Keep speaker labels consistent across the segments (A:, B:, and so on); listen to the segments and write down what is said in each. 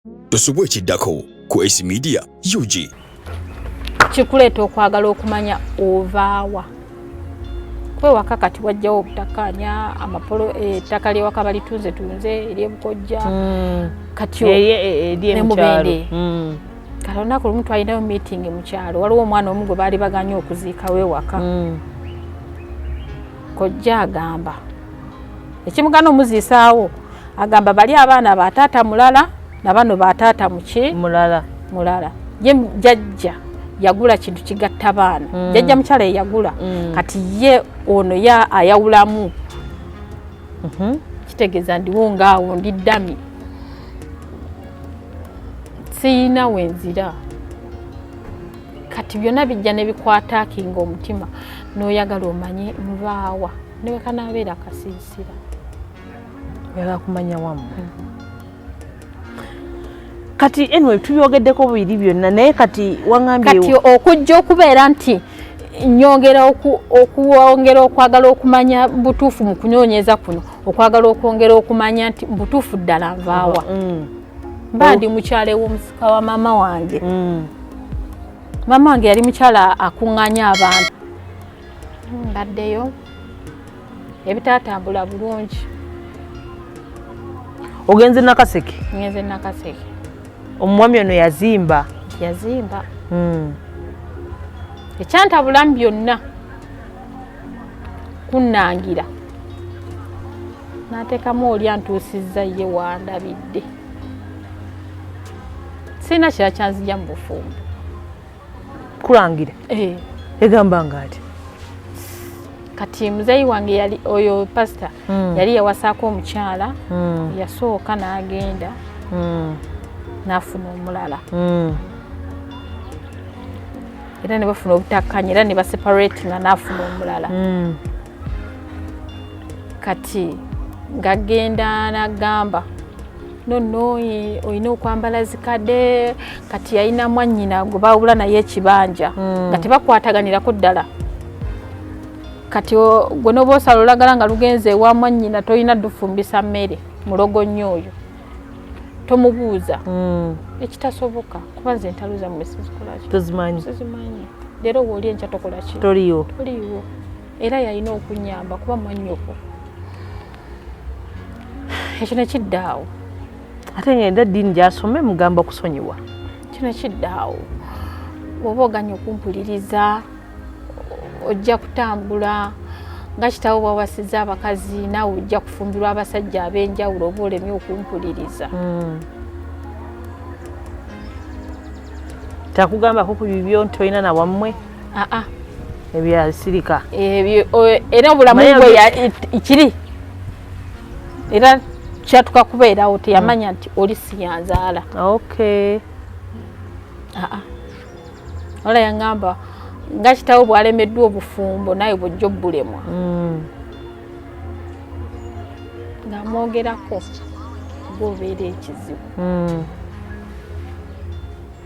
A: Tosubwe kiddako ku Ace Media UG.
B: Kikuleeta okwagala okumanya ovaawa. Kwewaka kati wajjawo obutakkaanya amapolo ettaka ly'ewaka balitunze ery'ebukojja kati
C: ery'emukyalo.
B: Kati olunaku lumu twalinayo meeting mu kyalo, waliwo omwana omu gwe baali baganye okuziika w'ewaka. Kojja agamba ekimugana omuziisaawo agamba bali abaana ba taata mulala na bano ba taata muki mulala. Ye jajja yagula kintu kigatta baana. Jajja mukyala yagula kati ye ono ya ayawulamu. Kitegeeza ndiwo ngaawo ndi ddami. Siyina wenzira. Kati byonna bijja ne bikwata kinga omutima n'oyagala omanye nvaawa ne wekanaabeera kasiisira.
C: Oyagala kumanya wamu. Kati anyway tuyogeddeko biri byonna naye kati wangambye
B: kati okujja okubeera nti nyongera okuwongera okwagala okumanya butuufu mu kunoonyeza kuno, okwagala okwongera okumanya nti butuufu ddala nvaawa. Mba ndi mukyala ew'omusika wa maama wange. Maama wange yali mukyala akuŋŋaanya abantu. Mbaddeyo ebitaatambula bulungi.
C: Ogenze Nakaseke?
B: Ngenze Nakaseke.
C: Omwami ono yazimba?
B: Yazimba. Ekyantabulamu byonna kunnangira. N'ateekamu oli antuusizza ye wandabidde. Sina kira kyanzija mu bufumbo.
C: Kulangira? Egamba ng'ati?
B: Kati muzeeyi wange yali oyo pastor yali yawasaako omukyala yasooka n'agenda n'afuna omulala. Era ne bafuna obutakkaanya era ne baseparate nga n'afuna omulala. Kati ng'agenda n'agamba nonno olina okwambala zikadde, kati yalina mwannyina gwe baawula naye ekibanja nga tebakwataganirako ddala. Kati gwe n'oba osala olagala nga lugenze ewa mwannyina tolina dufumbisa mmere mulogo nnyo oyo tomubuuza ekitasoboka kuba nze entaluza mmwe sizikolaki
C: tozimanyi
B: leero wooli enkya tokola ki
C: toliiwo
B: era yalina okunyamba kuba mwannyoko. Ekyo ne kiddaawo.
C: Ate ngenda eddiini gy'asome mugamba kusonyiwa.
B: Kino kiddaawo. Bw'oba oganya okumpuliriza ojja kutambula nga kitaawo bw'awasizza abakazi naawe ojja kufumbirwa abasajja ab'enjawulo oba olemye okumpuliriza.
C: Takugambako ku bibyo nti olina nawammwe? Ebyasirika
B: era obulamu bwe kiri era kyatuka kubeerawo teyamanya nti oli siyanzaala. Ola yangamba nga kitaawo bw'alemeddwa obufumbo naye bw'ojja obbulemwa. Ng'amwogerako gw'obeera ekizibu.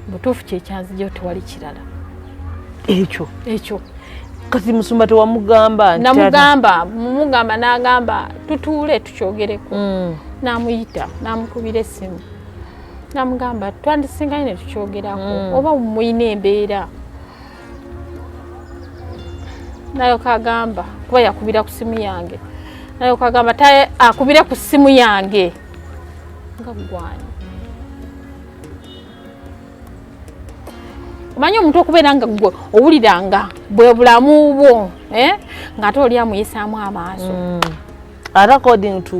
B: Butuufu kyekyanzijjayo tewali kirala. Ekyo.
C: Kati Musumba tewamugamba?
B: Namugamba n'agamba tutuule tukyogereko. N'amuyita n'amukubira essimu. N'amugamba twandisingayo ne tukyogerako oba muyina embeera. Nayo kagamba kuba yakubira ku simu yange. Nayo kagamba akubire ku simu yange. Nga gwani. Omanyi omuntu okubeera nga gwe owuliranga bwe bulamu bwo ng'ate oli amuyisaamu amaaso.
C: According to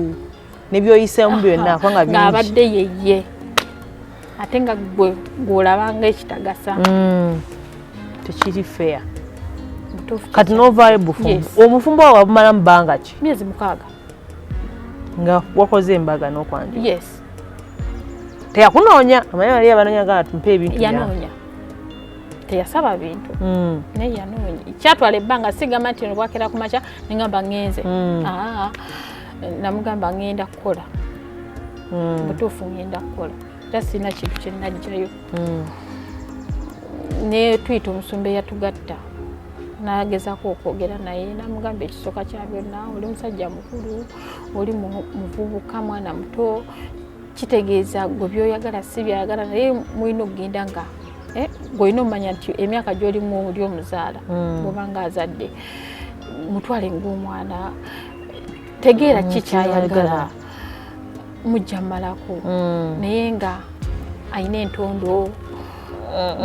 C: nebyoyiseemu byonna nga bingi.
B: Ng'abadde yeye. Ate nga gwe gw'olabanga ekitagasa.
C: Tekiri fair. Kati n'ovaayo bufumbo. Obufumbo bwo wabumala mu bbanga ki?
B: Myezi 6.
C: Nga wakoze embaga n'okwanjula?
B: Yes.
C: Teyakunoonya? Amanyi bali abanoonya nga tumpe ebintu bya.
B: Yanoonya. Teyasaba bintu. Naye yanoonya. Kyatwala ebbanga sigamba nti bwakera ku makya nengamba ngenze. Namugamba ngenda kukola. Butuufu ngenda kukola. Era sirina kintu kye nnajjayo. Ne tuyita omusumba eyatugatta. Nagezaako okwogera naye namugamba ekisooka kya byonna oli musajja mukulu oli muvubuka mwana muto kitegeeza gwe byoyagala si byayagala naye mulina okugenda nga gwolina omanya nti emyaka gy'olimu oli omuzaala bwobanga azadde mutwale ng'omwana tegeera ki kyayagala mujja mmalako naye nga alina entondo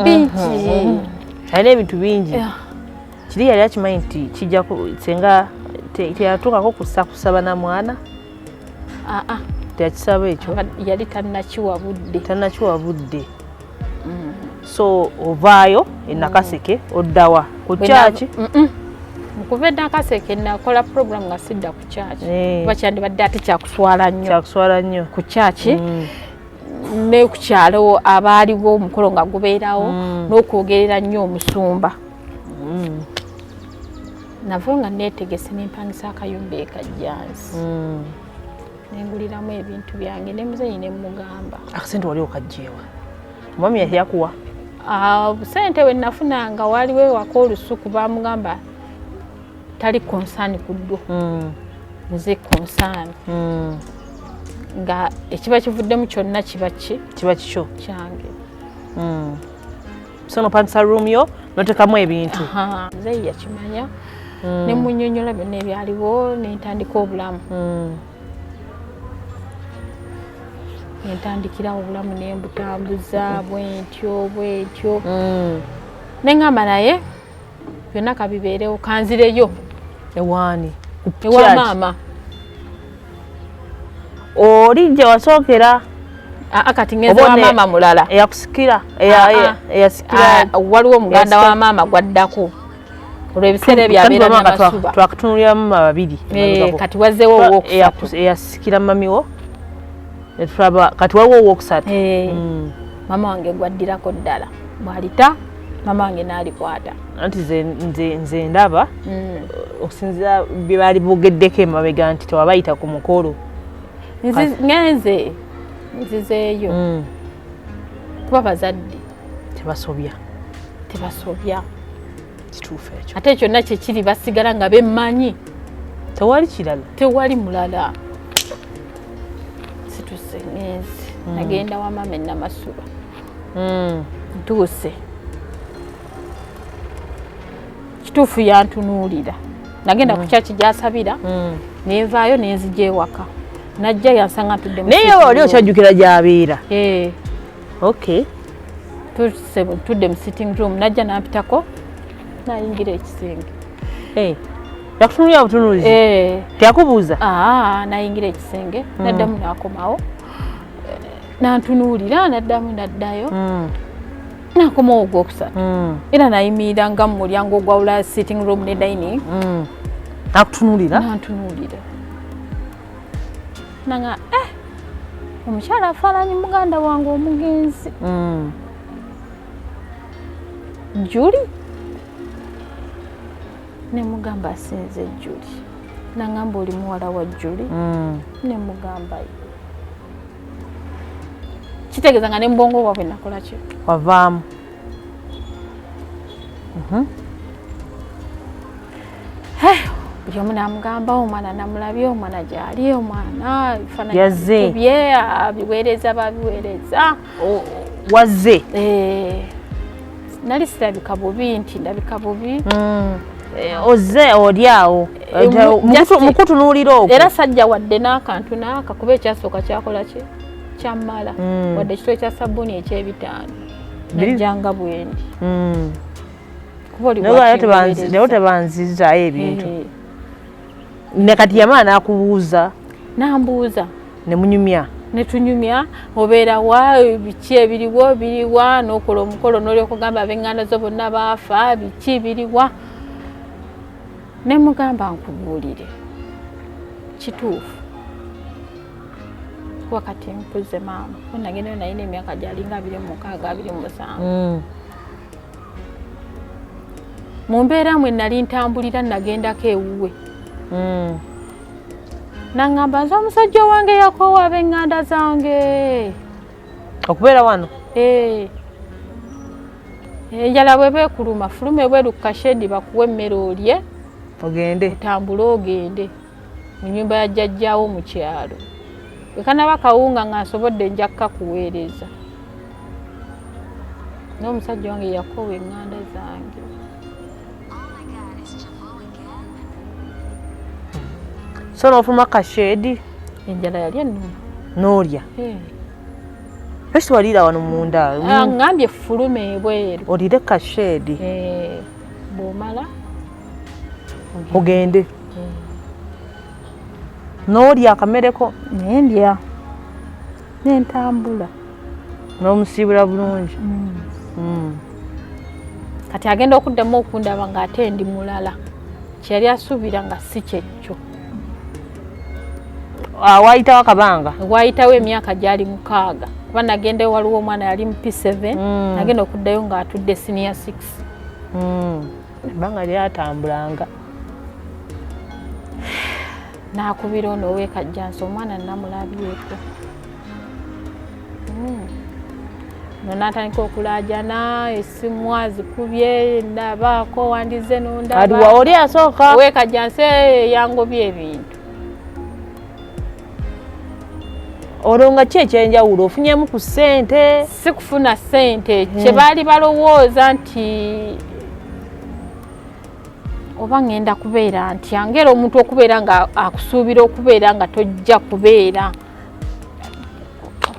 B: bingi
C: alina ebintu bingi kiri yali akimanyi nti kijja senga teyatuukako kusaba na mwana teyakisaba ekyo
B: yali tannakiwabudde so ovaayo Nakaseke oddawa ku kyaki mukuva Nakaseke nakola program nga sidda ku kyaki kuba kyandibadde ate kyakuswala nnyo ku kyaki ne ku kyalo abaaliwo omukolo nga gubeerawo n'okwogerera nnyo omusumba navo nga neetegese nempangisa akayumba ekajjansi nenguliramu ebintu byange ne muzeyi ne mugamba
C: akasente wali okajjeewa omwami yakuwa
B: busente we nafunanga waliwo ewaka olusuku bamugamba tali konsaani ku ddwo nze konsaani nga ekiba kivuddemu kyonna kiba kikyo kyange
C: so nopangisa room yo notekamu ebintu
B: muzeyi yakimanya ne munyonyola byonna ebyaliwo nentandika obulamu nentandikira obulamu nembutambuza bwentyo neŋŋamba naye byonna kabibeerewo kanzireyo
C: ewaani
B: ewa maama
C: olijja wasookera
B: kati ngeze wa maama mulala
C: eyakusikira
B: waliwo omuganda wa maama gwaddako olwo ebiseera ebyabeera namasuba
C: twakutunulira mama babiri
B: kati wazzeewo owokusatu
C: eyasikira mamiwo kati waliwo owokusatu
B: mama wange gwaddirako ddala bwalita mama wange n'alikwata
C: anti nze ndaba okusinzira bye baali bogeddeko emabega nti tewabayita ku mukolo
B: ngenze nzizeeyo kuba bazadde tebasobya
C: kituufu ekyo
B: ate kyonna kyekiri basigala nga bemmanyi tewali mulala situse ngenze nagenda wa mama enamasuba ntuuse kituufu yantunuulira nagenda ku kyaki gyasabira nenvaayo nenzija ewaka najja yansanga ntudde
C: naye oli okyajjukira gy'abeera
B: tudde mu sitting room najja nampitako nayingira ekisenge
C: yakutunulira butunuulizi teyakubuuza
B: nayingira ekisenge naddamu nakomawo nantunuulira naddayo nakomawo ogwokusatu era nayimirira nga mu mulyango ogwawula sitting room ne dining
C: nakutunuulira
B: nantunuulira nanga omukyala afaananyi muganda wange omugenzi Juli nemugamba asinze Juli nangamba oli muwala wa Juli nemugamba kitegeeza nga nembongo bwabwe nakola ki
C: wavaamu
B: buli omu namugamba omwana namulabye omwana gyali omwana
C: yazze
B: bye abiweereza babiweereza
C: wazze
B: nali sirabika bubi nti ndabika bubi
C: ozze oli awo mukutunuulira okwo
B: era sajja wadde n'akantu n'aka kuba ekyasooka kyakola ki kyammala wadde ekitwe kya sabbuuni eky'ebitaano najjanga bwendi
C: naye tebanzizaayo ebintu nekati yamala n'akubuuza
B: nambuuza
C: nemunyumya
B: netunyumya obeera wa biki ebiriwo biriwa n'okola omukolo n'olyokugamba ab'eŋŋanda zo bonna baafa biki biriwa nemugamba nkubuulire kituufu wakati mpuze maama nagendayo nalina emyaka gyalinga 26 mu mbeera mwe nali ntambulira nagendako ewuwe nangamba nze omusajja wange yakoowa ab'eŋŋanda zange
C: okubeera wano
B: enjala bwe beekuluma fulume bweru ku kashedi bakuwa emmere olye
C: ogende
B: otambule ogende mu nnyumba ya jjajjaawo mu kyalo wekanaba kawunga nga nsobodde nja kukakuweereza n'omusajja wange yakowa eŋŋanda zange.
C: So n'ofuluma kasheedi
B: enjala yali ennuma
C: n'olya esi waliira wano munda
B: ngambye fulume ebweru
C: olire kasheedi
B: bw'omala
C: ogende n'olya akamereko
B: nendya nentambula
C: n'omusiibula bulungi.
B: kati agenda okuddamu okundaba ng'ate ndi mulala kyeyali asuubira nga si kyekyo.
C: Waayitawo akabanga
B: waayitawo emyaka gyali 6 kuba nagenda waliwo omwana yali mu P7 nagenda okuddayo ng'atudde senior 6.
C: ebbanga lyatambulanga
B: nakubira ono ow'ekajjansi omwana namulabyeko no natandika okulaajana esimu azikubye ndabaako wandize nondaba
C: aliwa oli asooka
B: ow'ekajjansi yangobye ebintu.
C: olwo nga ki ekyenjawulo ofunyemu ku ssente?
B: Si kufuna ssente kye baali balowooza nti oba ngenda kubeera nti angera omuntu okubeera nga akusuubira okubeera nga tojja kubeera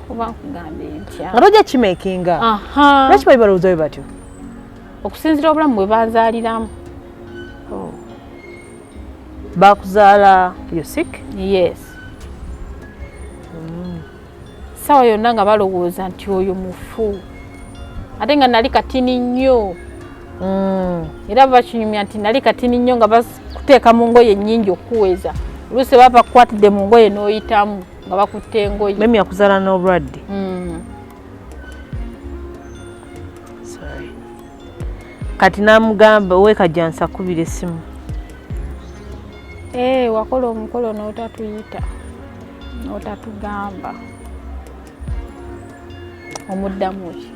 B: oba nkugambe ntya
C: nga tojja kimekinga. Lwaki bali balowooza bwe batyo?
B: okusinziira obulamu bwe banzaaliramu.
C: Bakuzaala yo sick?
B: Yes. Sawa yonna nga balowooza nti oyo mufu ate nga nali katini nnyo. Era bakinyumya nti nali katini nnyo nga bakuteeka mu ngoye nnyingi okuweza oluusi baba bakukwatidde mu ngoye n'oyitamu nga bakutte engoye.
C: Memi yakuzaala n'obulwadde? Kati namugamba ow'ekajjansi akubira essimu.
B: Wakola omukolo n'otatuyita n'otatugamba omuddamu ki?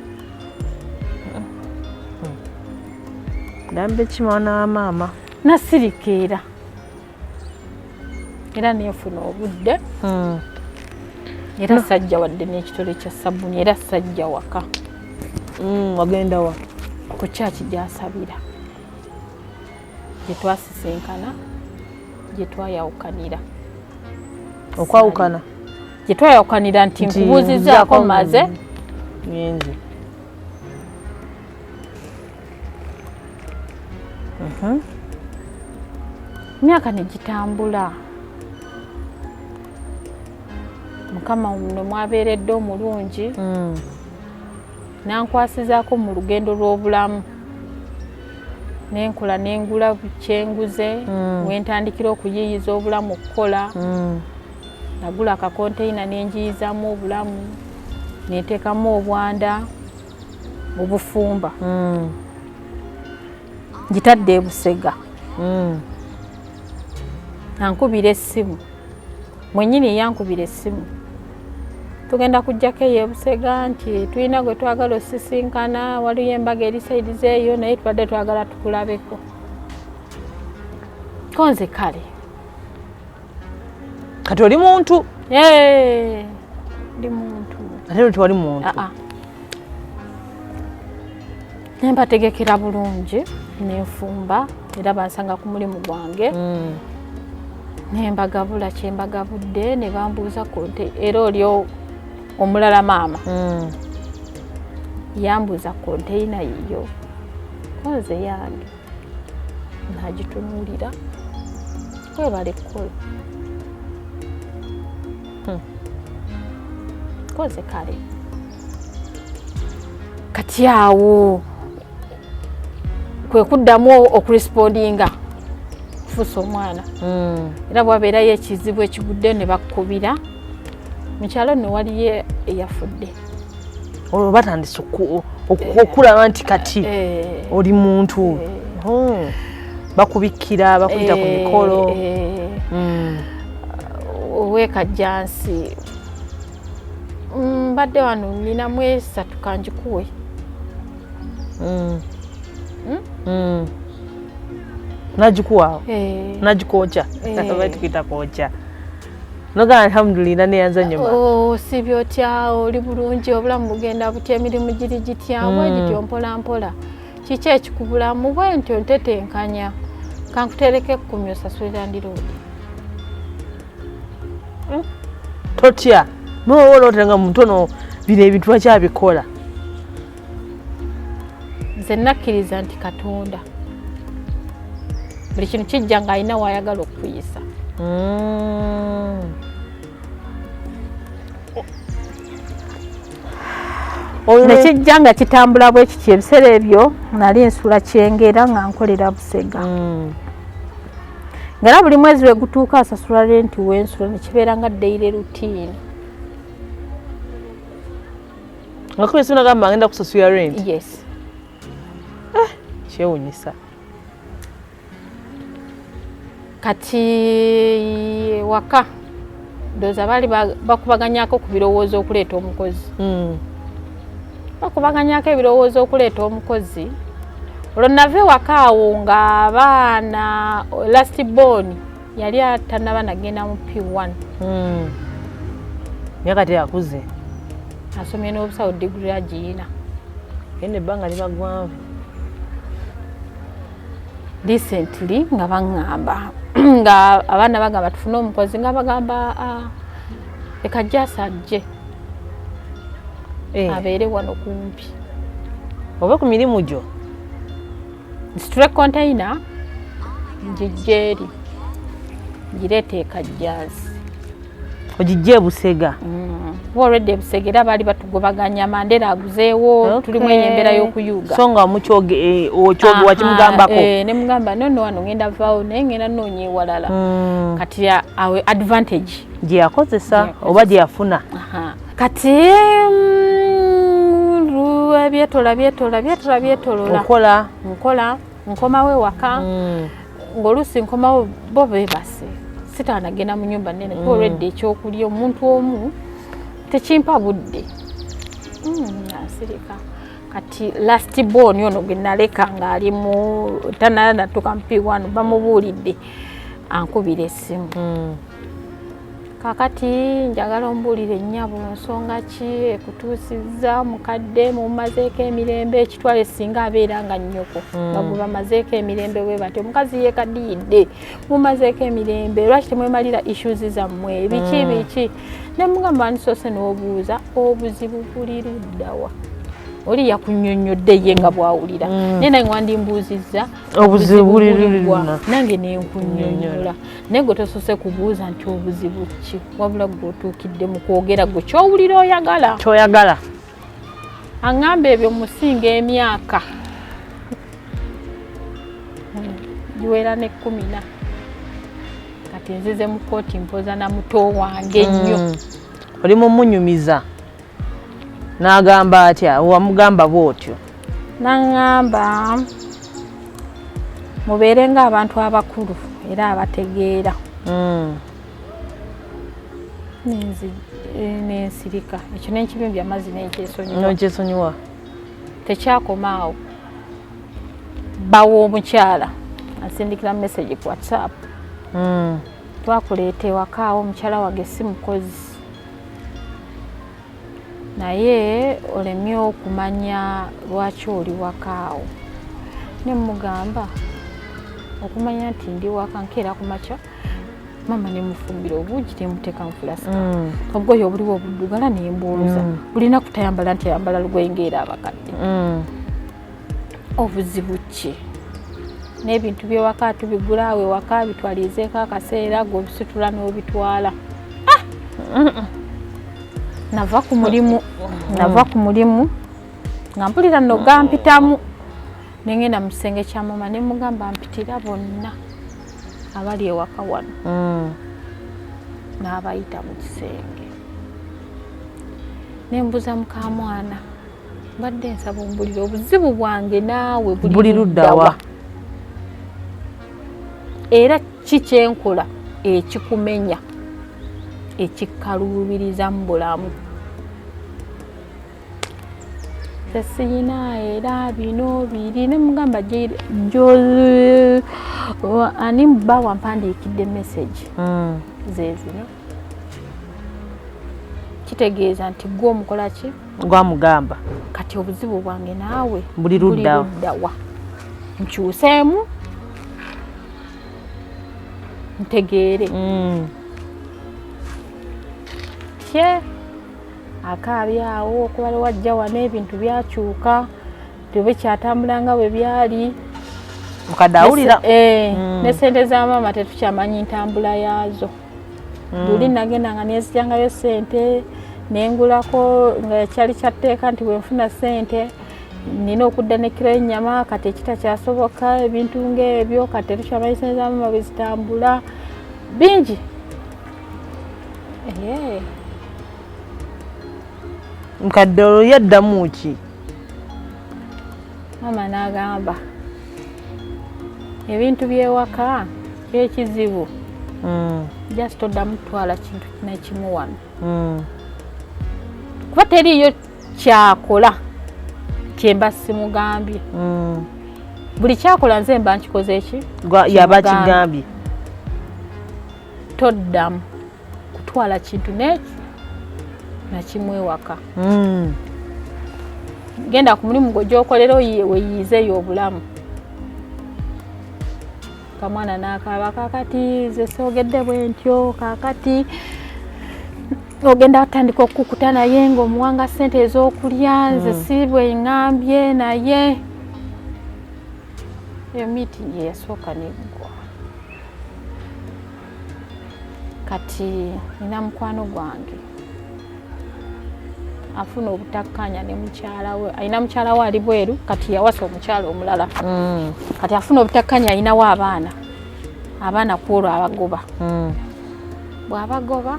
C: Dambe ki mwana wa maama?
B: Nasirikeera era neefuna obudde era sajja wadde n'ekitole kya sabbuuni era sajja waka.
C: Wagenda wa?
B: Ku kyaki gy'asabira gye twasisinkana gye twayawukanira.
C: Okwawukana?
B: Gye twayawukanira nti nkubuuzizaako maze
C: ngenzi.
B: Myaka negitambula. Mukama muno mwabeeredde omulungi nankwasizaako mu lugendo lw'obulamu nenkula nengula kyenguze wentandikira okuyiyiza obulamu okukola. Nagula akakonteyina nenjiyizamu obulamu neteekamu obwanda obufumba ngitadde ebusega. Nankubira essimu mwennyini yankubira essimu tugenda kujjako eyo ebusega nti tulina gwe twagala osisinkana waliyo embaga eri saidi zeeyo naye tubadde twagala tukulabeko. Konze kale
C: kati oli muntu?
B: Ndi muntu.
C: Ate tiwali muntu?
B: Nempategekera bulungi nenfumba era bansanga ku mulimu gwange nembagabula kyembagabudde ne bambuuza konte era olyo omulala maama yambuuza konteyina yiyo konze yange nagitunuulira kwebale kukola konze kale kati awo kwe kuddamu okuresipondinga kufuusa omwana era bwabeerayo ekizibu ekigudde ne bakkubira mu kyalo nno waliyo eyafudde.
C: Olwo batandise okulaba nti kati oli muntu. Bakubikkira bakuyita ku mikolo. Ow'ekajjansi
B: mbadde wano ninamu 3 kanjikuwe.
C: Najikuwa? Najikocha? Batukita kocha. Noga alhamdulillah ne yanza nyuma.
B: Oh sibyo tya oli bulungi obulamu bugenda butya emirimu giri gitya bwegityo mpola mpola. Kiki ekikubulamu bwentyo ntetenkanya kankutereke kumyo sasulira ndiroodi.
C: Totya nowola otenga mutono bino ebintu bakyabikola.
B: Nze nakkiriza nti Katonda buli kintu kijja nga alina wayagala okuyisa. Nekijja nga kitambula bwe kiki ebiseera ebyo nali nsula Kyengera nga nkolera Busega. Nga buli mwezi lwe gutuuka asasula renti w'ensula nekibeera nga daily routine.
C: Nga kwesi unagamba ngenda kusasula rent?
B: Yes.
C: Kyewunyisa.
B: Kati waka ndowooza baali bakubaganyako ku birowoozo okuleeta omukozi. Bakubaganyako ebirowoozo okuleeta omukozi. Olwo nave waka awo nga abaana last born yali atanaba nagenda mu P1.
C: Yakati akuze.
B: Asomye n'obusawo degree agiina.
C: Ene ebbanga liba ggwanvu.
B: Recently nga baŋŋamba nga abaana bagamba tufune omukozi nga bagamba leka Jasa ajje abeere wano kumpi.
C: Oba ku mirimu gyo?
B: Nsitule container njijje eri ngireete Kajjazi.
C: Ogijje Busega?
B: Already Busega era baali batugobaganya Mandera aguzeewo tuli mu embeera y'okuyuga.
C: So nga mukyoge wakimugambako?
B: Ne mugamba no wano ngenda vaawo naye ngenda noonya ewalala. Kati awe advantage
C: gye yakozesa oba gye yafuna.
B: Kati byetolola nkola nkomawo ewaka ng'oluusi nkomawo bo beebase sitaanagenda mu nnyumba nnene kuba olwedde ekyokulya omuntu omu tekimpa budde asirika. Kati last born ono gwe naleka ng'ali mu tanala natuuka mu P1 bamubuulidde ankubira essimu. Kakati njagala ombuulire nnyabo nsonga ki ekutuusizza mukadde mumazeeko emirembe ekitwale singa abeera nga nnyoko nga gwe bamazeeko emirembe bwe bati omukazi yeekadiyidde mumazeeko emirembe lwaki temwemalira issues zammwe biki ne mugamba nisoose n'obuuza obuzibu buli luddawa oli yakunnyonnyodde ye nga bwawulira naye nange wandimbuuzizza
C: obuzibu buli luddawa
B: nange nenkunnyonnyola naye gwe tosoose kubuuza nti obuzibu ki wabula gwe otuukidde mu kwogera gwe kyowulira
C: kyoyagala
B: aŋŋamba ebyo musinga emyaka giwera ne 10 kati nzize mu kooti mpoza na muto wange nnyo.
C: Oli mumunyumiza n'agamba atya wamugamba bw'otyo?
B: N'aŋŋamba mubeere ng'abantu abakulu era abategeera. Nensirika ekyo nenkibimbya amazzi
C: n'ekyesonyiwa.
B: Tekyakomaawo bawa omukyala asindikira message ku WhatsApp. Twakuleeta ewakaawo omukyala wange si mukozi naye olemye okumanya lwaki oli wakaawo. Ne mugamba okumanya nti ndi waka nkeera ku makya mama ne mufumbira obuugi temuteeka mu fulasika obugoye obuliwo obuddugala nembuuza bulina kutayambala nti ayambala lugoye ng'era abakadde. Obuzibu ki n'ebintu by'ewaka tubigula awe waka bitwalizeeko akaseera g'obisitula n'obitwala. Nava ku mulimu nga mpulira nno gampitamu nengenda mu kisenge kya mama ne mugamba mpitira bonna abali ewaka wano n'abayita mu kisenge. Nembuuza mukamwana mbadde nsaba ombulira obuzibu bwange naawe buli luddawa era kikyenkola ekikumenya ekikaluubiriza mu bulamu. Siyina era bino biri ne mugamba ani bba wampandiikidde message zezino kitegeeza nti gwe omukola ki
C: gwamugamba
B: kati obuzibu bwange naawe
C: buli luddawa
B: nkyuseemu ntegeere tye akaabyawo okubala wajja wano ebintu byakyuka tebe kyatambula nga bwe byali
C: mukadde awulira
B: ne sente za maama tetukyamanyi ntambula yaazo luli nagenda nga nezijangayo sente nengulako nga kyali kyatteeka nti bwenfuna sente nina okudda ne kiro y'ennyama kati ekitakyasoboka ebintu ng'ebyo kati tetukyamanyi sente za maama bwe zitambula bingi
C: mukadde olwo yaddamu ki
B: maama n'agamba ebintu byewaka byekizibu just oddamu tutwala kintu nekimu wano kuba teriyo kyakola kyemba simugambye buli kyakola nze mba nkikoze eki
C: yaba kigambye
B: toddamu kutwala kintu neki nakimwewaka genda ku mulimu gwe gyokolera weyiizeeyo obulamu kamwana n'akaaba kakati nze soogedde bwe ntyo kakati ogenda atandika okukuta naye ng'omuwanga ssente ez'okulya nze si bwe ngambye naye eyo miitingi eyasooka neggwa kati nina mukwano gwange afuna obutakkanya ne mukyala we ayina mukyala we ali bweru kati yawasa omukyala omulala kati afuna obutakkanya ayinawo abaana kwolwo abagoba bw'abagoba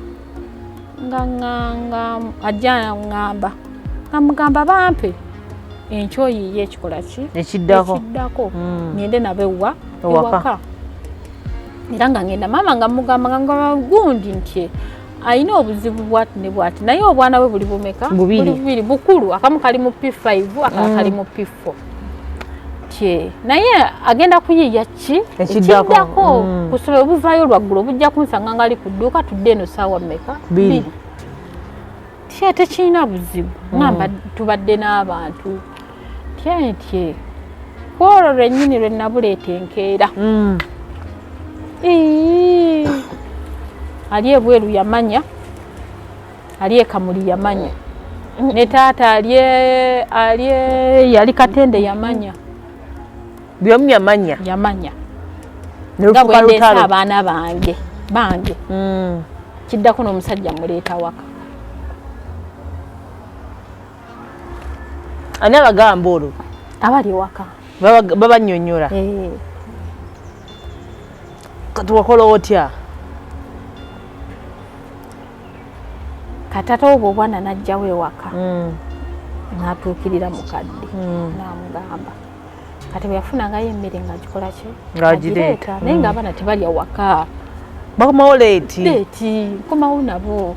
B: nga ajja ngamba namugamba bampe enkyoyiye ekikola ki
C: ekiddako
B: ngende nabewa ewaka era nga ngenda maama nga mugamba nga gundi nti ayina obuzibu bwati ne bwati naye obwana bwe buli bumeka bubiri bukulu akamu kali mu P5 akala kali mu P4 tye naye agenda kuyiya ki ekiddako kusobola obuvaayo lwaggulu obujja kunsanga ngali ku dduuka tudde eno saawa mmeka bbiri tye tekirina buzibu ngamba tubadde n'abantu tye kwolwo lwennyini lwe nabuleeta enkeera ali ebweru yamanya ali ekamuli yamanya ne taata ali yali Katende yamanya
C: byomu yamanya
B: nga bwendeesa abaana bange kiddako n'omusajja muleeta waka
C: ani abagamba olwo
B: abali waka
C: babanyonyola kati wakola otya
B: katata obwo obwana najjawo ewaka n'atuukirira mukadde n'amugamba kati bwe yafunangayo emmere ng'agikola ki
C: ng'agireeta
B: naye ng'abaana tebalya waka
C: bakomawo leeti
B: nkomawo nabo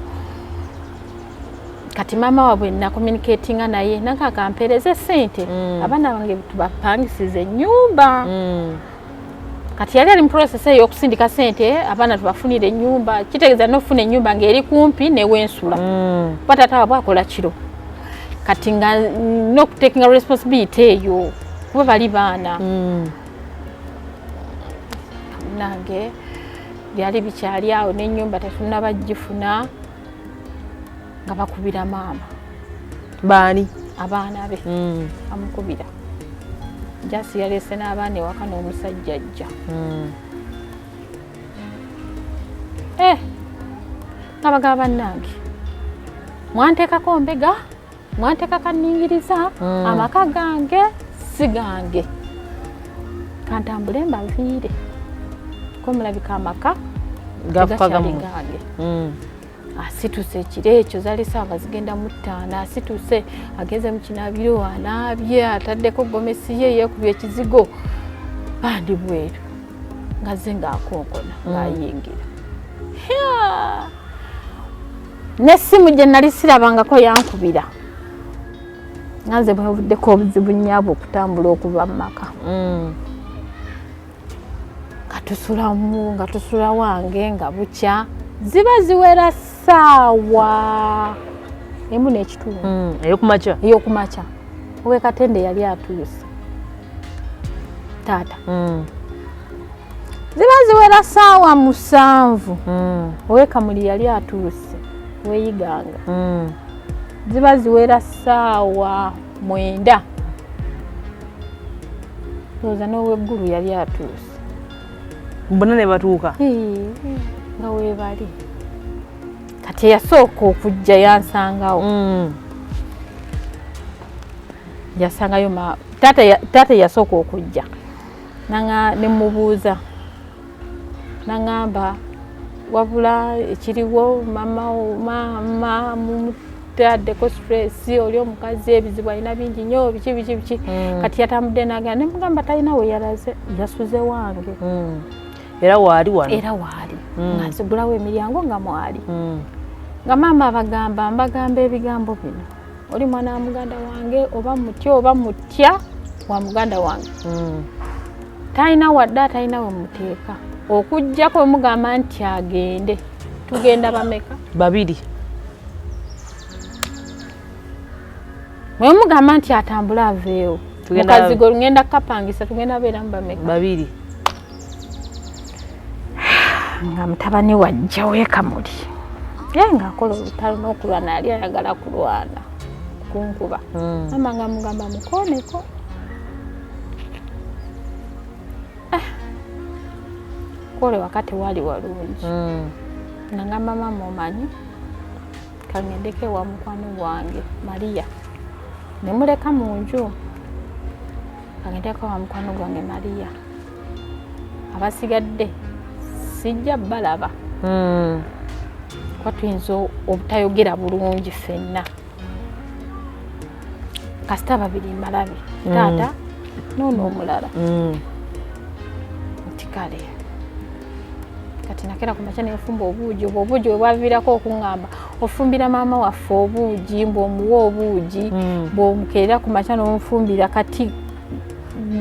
B: kati maama wabwe nakomunikatinga naye nakaka mpereze sente abaana bange tubapangisize ennyumba kati yali ali mu process ey'okusindika sente abaana tubafunire ennyumba kitegeeza n'ofuna ennyumba ng'eri kumpi newensula kuba taata wabwe akola kiro kati nga n'okutekinga responsibility eyo kuba bali baana nange byali bikyali awo n'ennyumba tetunaba gifuna nga bakubira maama
C: baani
B: abaana be amukubira jasi yalese n'abaana ewaka n'omusajja ajja nga bagaba bannange mwanteekako mbega mwanteekako ningiriza amaka gange si gange kantambule mbaviire ko mulabika amaka gakyali gange asituse ekiro ekyo zaali saawa zigenda mu 5 asituse ageze mu kinabiro anaabye ataddeko gomesi ye yeekubya ekizigo bandi bweru ngaze ng'akonkona ng'ayingira n'essimu gye nali sirabangako yankubira nganze bwebuddeko obuzibu nnyabwe okutambula okuva mu maka nga tusula wange nga bukya ziba ziwera ssaawa emu n'ekitundu
C: ey'okumakya
B: ow'ekatende yali atuuse taata ziba ziwera ssaawa 7 ow'ekamuli yali atuuse weeyiganga ziba ziwera ssaawa 9 looza n'ow'eggulu yali atuuse
C: bonna ne batuuka
B: nga weebali kati eyasooka okujja yansangawo yasangayo taata yasooka okujja ne mubuuza naŋŋamba wabula ekiriwo mama mumutaddeko stress oli omukazi ebizibu alina bingi nnyo biki kati yatambudde n'agenda ne mugamba talina we yalaze yasuze wange
C: era waali
B: ng'azigulawo emiryango nga mwali nga maama mbagamba ebigambo bino oli mwana wa muganda wange oba mutya wa muganda wange talina wadde atalina we muteeka okujjako wemugamba nti agende tugenda bameka
C: 2
B: wemugamba nti atambule aveewo mukazigo ngenda kapangisa tugenda beeramu bameka
C: 2
B: nga mutabani wajja w'ekamuli ye ng'akola olutalo n'okulwana yali ayagala kulwana kunkuba mama nga mugamba mukooneko kole wakati wali walungi nangamba mama omanyi kangendeko ewa mukwano gwange Maria nemuleka mu nju kangendeko ewa mukwano gwange Maria abasigadde sijja balaba kwa tuyinza obutayogera bulungi ffenna kasita babiri malabi taata noono omulala nti kale kati nakera kumakya nenfumba obuugi obwo obuugi bwe bwaviirako okuŋŋamba ofumbira maama waffe obuugi mbw'omuwa obuugi bw'omukeerera kumakya n'omufumbira kati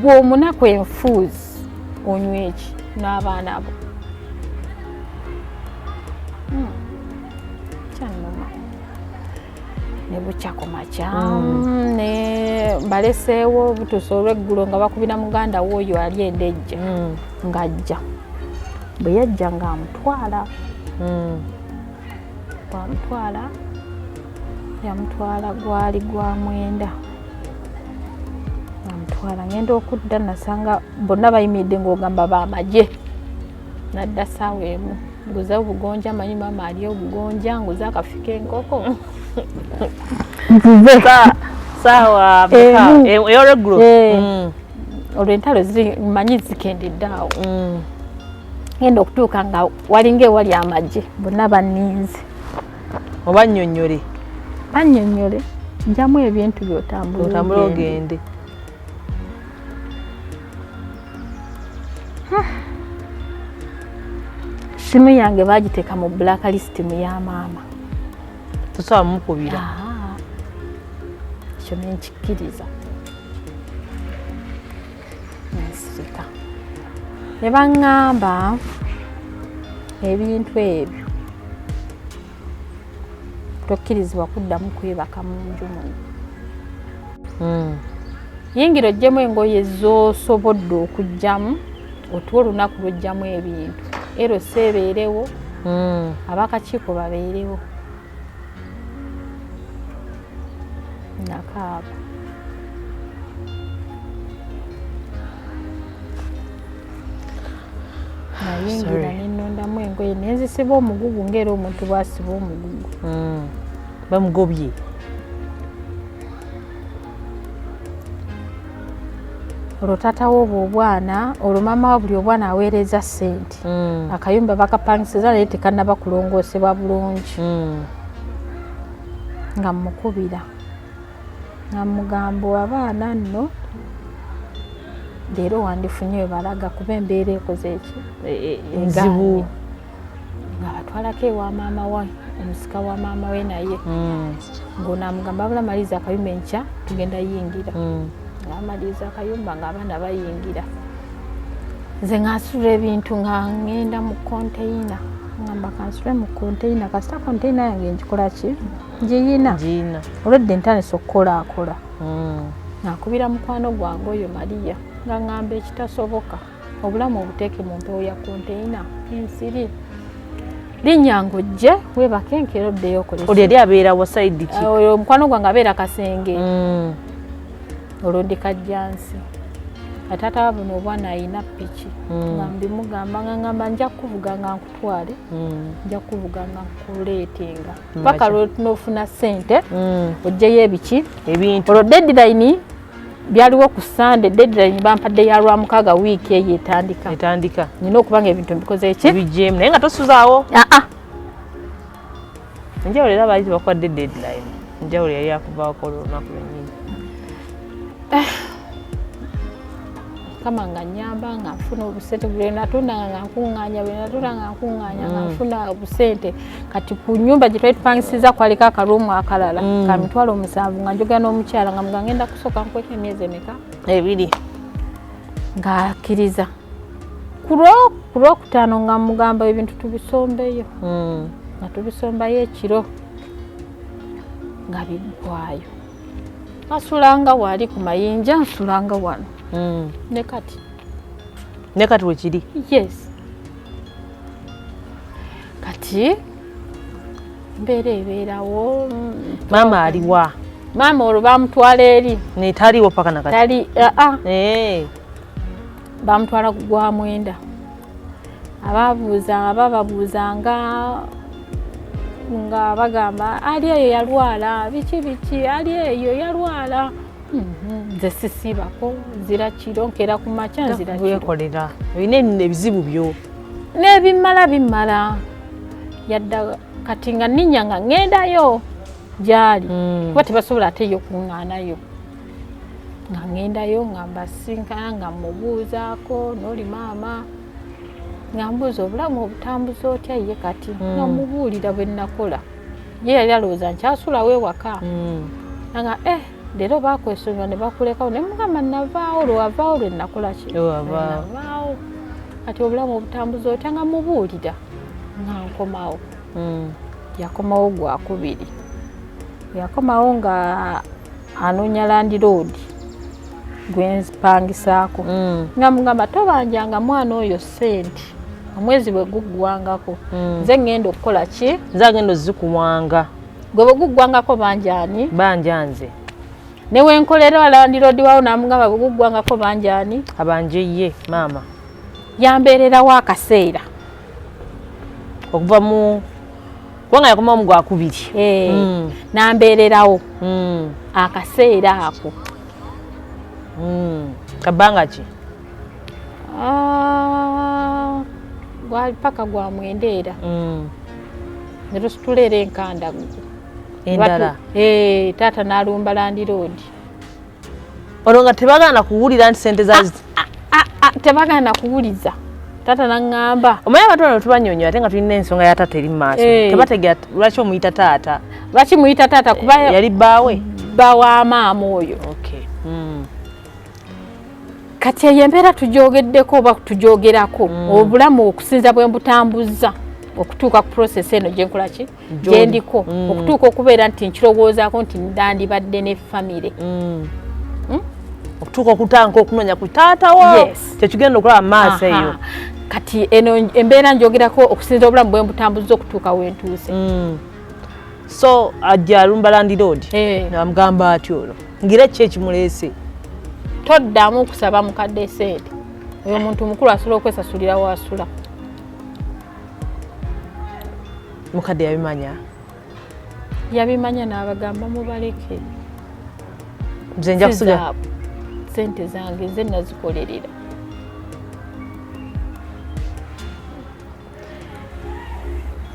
B: bw'omunaku enfuuzi onywa eki n'abaana bo kyanuma ne bukya kumakya ne baleseewo obutuusa olw'eggulo nga bakubira muganda w'oyo ali endejja ng'ajja bwe yajja ng'amutwala yamutwala gwali gwa 9 amutwala ngenda okudda nasanga bonna bayimiridde ng'ogamba bamagye nadda ssaawa emu nguza obugonja manyi maama ali obugonja nguza akafi k'enkoko
C: saawa ey'olweggulo
B: olw'entalo manyi zikendedde awo ngenda okutuuka nga walinga ewali amagye bonna banninze
C: oba nnyonnyole
B: bannyonnyole njamu ebintu by'otambula
C: ogende
B: simu yange bagiteeka mu blacklist mu ya maama
C: tosobola mukubira
B: ekyo nenkikkiriza nensirika ne baŋŋamba ebintu ebyo tokkirizibwa kuddamu kwebaka mu nju muno yingira oggyemu engoye z'osobodde okugyamu otuwa olunaku lw'ojjamu ebintu ero seebeerewo abakakiiko babeerewo nakaaba nayingira nenondamu engoye nenzisiba omugugu ng'era omuntu bwasiba omugugu
C: bamugobye
B: olwo taata woobwo obwana olwo maama wa buli obwana aweereza ssente akayumba bakapangisiza naye tekannaba kulongoosebwa bulungi nga mukubira nga mugamba abaana nno leero wandifunye we balaga kuba embeera ekoze eki
C: enzibu
B: nga batwalako ewa maama we omusika wa maama we naye ng'onaamugamba abula maliriza akayumba enkya tugenda yingira ng'amaliriza akayumba ng'abaana bayingira nze ng'asula ebintu nga ngenda mu konteyina ngamba kansule mu container kasita container yange njikola ki njiyina olwedde ntandise okukolaakola nakubira mukwano gwange oyo Maria nga ngamba ekitasoboka obulamu obuteeke mu mpewo ya container ensiri linyango gye webake nkero ddeyo okolesa
C: oli yali abeera wa side ki
B: omukwano gwange abeera Kasenge olwo ndi Kajjansi atata wabuno obwana ayina piki nga mbimugamba nga ngamba nja kuvuga nga nkutwale nja kuvuga nga nkuleetenga paka lw'otunofuna ssente ojjeyo ebiki
C: ebintu
B: olwo deadline byaliwo ku Sunday deadline bampadde ya Lwamukaaga wiiki eyo etandika nina okuba nga ebintu mbikoze eki
C: bijjemu naye nga tosuzaawo njawulo era baali tebakwadde deadline njawulo yali akuvaako olunaku lwennyini kama
B: nga nyamba nga nfuna obusente bwe natondanga nga nkuŋŋaanya bwe natondanga nga nkuŋŋaanya nga nfuna obusente kati ku nnyumba gye twali tupangisiza kwaliko akaruumu akalala ka mitwalo 7 nga njogera n'omukyala nga mga ngenda kusooka nkweka emyezi emeka 2 ng'akkiriza ku Lwokutaano nga mugamba ebintu tubisombeyo nga tubisombayo ekiro nga biggwayo asulanga wali ku mayinja nsulanga wano ne kati
C: wekiri
B: yes kati mbeera ebeerawo
C: maama aliwa
B: maama olwo bamutwala eri
C: netaliwo paka nakati
B: bamutwala kugwa Mwenda ababuuzanga nga bagamba ali eyo yalwala biki ali eyo yalwala nze sisibako nzira kiro nkera ku makya nzira
C: kiro olina ebizibu byo
B: n'ebimala yadda kati nga nninya nga ŋŋendayo gyali kuba tebasobola ate yo kuŋŋaanayo nga ŋŋendayo nga mbasinkana nga mubuuzaako n'oli maama nga mbuuza obulamu obutambuza otya ye kati nga mubuulira bwe nakola ye yali alowooza nkyasulawo ewaka nga leero bakwesonyiwa ne bakulekawo ne mugamba navaawo lwewavaawo lwe nakola ki navaawo kati obulamu obutambuza otya nga mubuulira nga nkomawo yakomawo gwakubiri yakomawo nga anoonya landiroodi gwenzipangisaako nga mugamba tobanjanga mwana oyo ssente omwezi bwe guggwangako nze ngenda okukola ki
C: nze agenda ozikuwanga
B: gwe bwe guggwangako banjani
C: banjanze
B: newenkolera landiroodi waawo namugamba bwe guggwangako banjani
C: abanje ye maama
B: yambeererawo akaseera
C: okuva mu kubanga yakomawo mu gwakubiri
B: nambeererawo akaseera ako
C: kabbanga ki
B: gwali paka gwa Mwendeera ne tusitulera enkanda
C: endala
B: taata n'alumba landiroodi
C: olwo nga tebagaana kuwulira nti sente
B: tebagaana kuwuliza taata naŋŋamba
C: omanyi abantu bano tubanyonyola ate nga tulina ensonga ya taata eri mu maaso tebategera lwaki omuyita taata
B: lwaki muyita taata kuba
C: yali bbaawe
B: bawa maama oyo kati eyo embeera tujoogeddeko oba tujogerako obulamu okusinza bwe mbutambuza okutuuka ku process eno gyenkola ki gyendiko okutuuka okubeera nti nkirowoozaako nti ndandibadde ne famire
C: okutuuka okutanka okunoonya ku taatawo tekigenda okulaba mu maaso eyo
B: kati eno embeera njogerako okusinza obulamu bwe mbutambuza okutuuka wentuuse
C: so ajja alumba landiroodi namugamba ati olwo ngira ki ekimuleese
B: toddamu okusaba mukadde sente oyo omuntu mukulu asobola okwesasulira wasula
C: mukadde
B: yabimanya n'abagamba mubaleke
C: nze nja kusiga
B: sente zange ze nazikolerera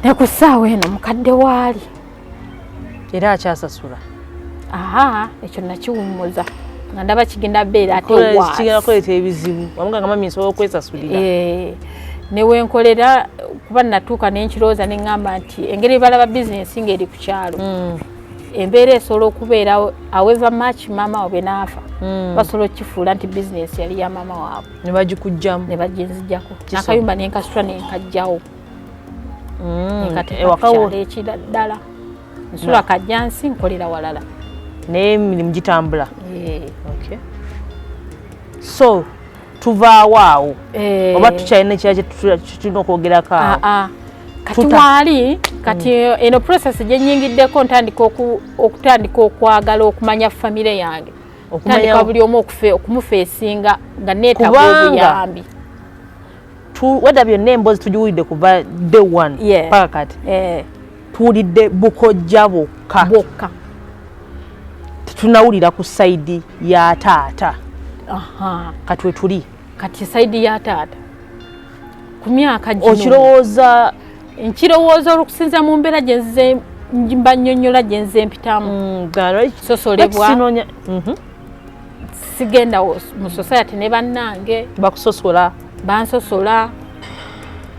B: ne ku ssaawa eno mukadde waali
C: era akyasasula
B: ekyo nakiwummuza nga ndaba kigenda beera ate
C: kigenda kuleeta ebizibu wamuganga mami nsobola okwesasulira
B: newenkolera kuba natuuka nenkirooza neŋŋamba nti engeri balaba bizinesi ng'eri ku kyalo embeera esobola okubeera however much maama waabwe naafa basobola okukifuula nti bizinesi yali ya maama waabwe
C: ne bagikugjamu
B: ne baginzijjako n'akayumba nenkasitula nenkajjawo ewakawo ekiraddala nsula kajjansi nkolera walala
C: n'emirimu gitambula. Okay. So tuvaawo awo oba tukyalina ekira tulina okwogerako awo?
B: Kati waali kati eno process gyennyingiddeko okutandika okwagala okumanya famire yange, okutandika buli omu okumufeesinga nga neetaaga obuyambi.
C: Wedda byonna emboozi tugiwulidde kuva day one paka kati tuwulidde bukojja bokka, tetunawulira ku sayidi ya taata. Kati we tuli
B: kati sayidi ya taata ku myaka gino nkirowooza okusinza mu mbeera gyenze mbanyonnyola gyenze mpitamu sosolebwa sigenda mu society ne bannange bansosola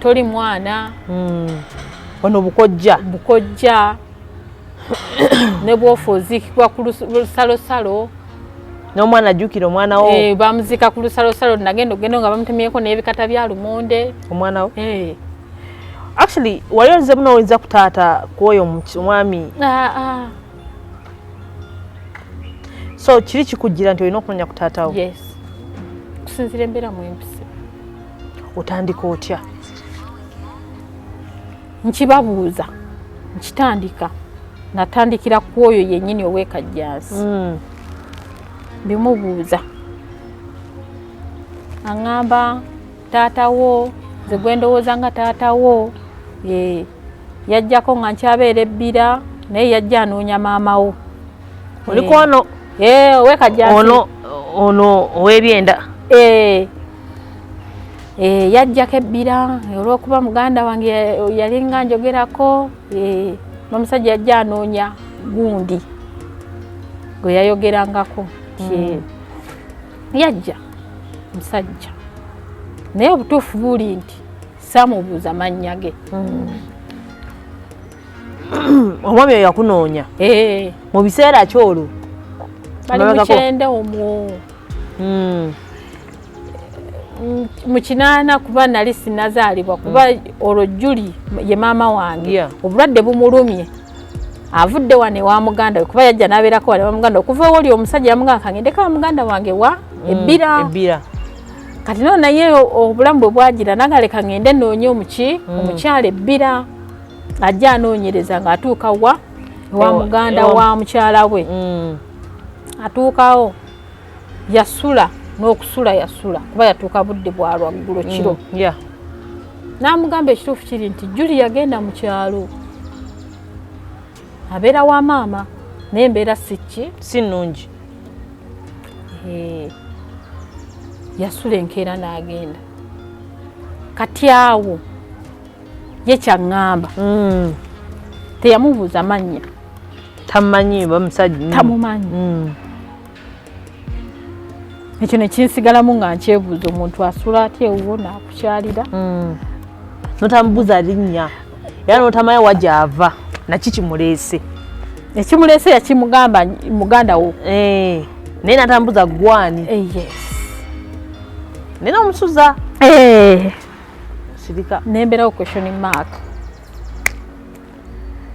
B: toli mwana
C: ono
B: bukojja ne bwofa oziikibwa ku lusalosalo
C: n'omwana ajjukira omwana wo
B: bamuziika ku lusalosalo nagenda ogenda nga bamutemyeko n'ebikata bya lumonde
C: omwana wo. Actually wali onze munoweza ku taata kwoyo omwami? So kiri kikujjira nti olina okunoonya ku taata wo?
B: Yes, kusinzira embeera mwempise.
C: Otandika otya?
B: Nkibabuuza, nkitandika natandikira ku oyo yennyini ow'ekajjansi. Bimubuuza aŋŋamba taata wo nze gwe ndowooza nga taata wo yajjako nga nkyabeera ebbira naye yajja anoonya maama wo.
C: Oliko ono?
B: Ow'ekajjansi
C: ono ow'ebyenda?
B: Yajjako ebbira olw'okuba muganda wange yalinga njogerako n'omusajja yajja anoonya gundi gwe yayogerangako. Yajja musajja naye obutuufu buli nti saamubuuza mannya ge.
C: Omwami oyo yakunoonya mu biseera kyolwo?
B: Bali mukyende omwo mu kinaana kuba nali sinazaalibwa kuba olwo Juli ye maama wange obulwadde bumulumye avudde wane wa muganda we kuba yajja n'abeerako wane wa muganda okuva oli omusajja yamugamba kaŋŋendeko wa muganda wange wa ebbira. Kati no naye obulamu bwe bwagira nagaleka ŋŋende nnoonye omukyala ebbira ajja anoonyereza ng'atuuka wa muganda wa mukyala we. Atuukawo yasula n'okusula yasula kuba yatuuka budde bwa lwaggulo kiro. N'amugamba ekituufu kiri nti Juli yagenda mu kyalo abeera wa maama naye embeera si nnungi. Yasula enkeera n'agenda. Kati awo ye kyaŋŋamba teyamubuuza mannya,
C: tamumanyi bamusajja
B: tamumanyi. Ekyo ne kinsigalamu nga nkyebuuza omuntu asula atya ewuwo n'akukyalira.
C: Notamubuuza linnya era notamanyi wa gy'ava naki kimuleese.
B: Ekimuleese yakimugamba muganda wo.
C: Naye natambuuza gwani. Naye nomusuza. Sirika.
B: Nemberawo question mark.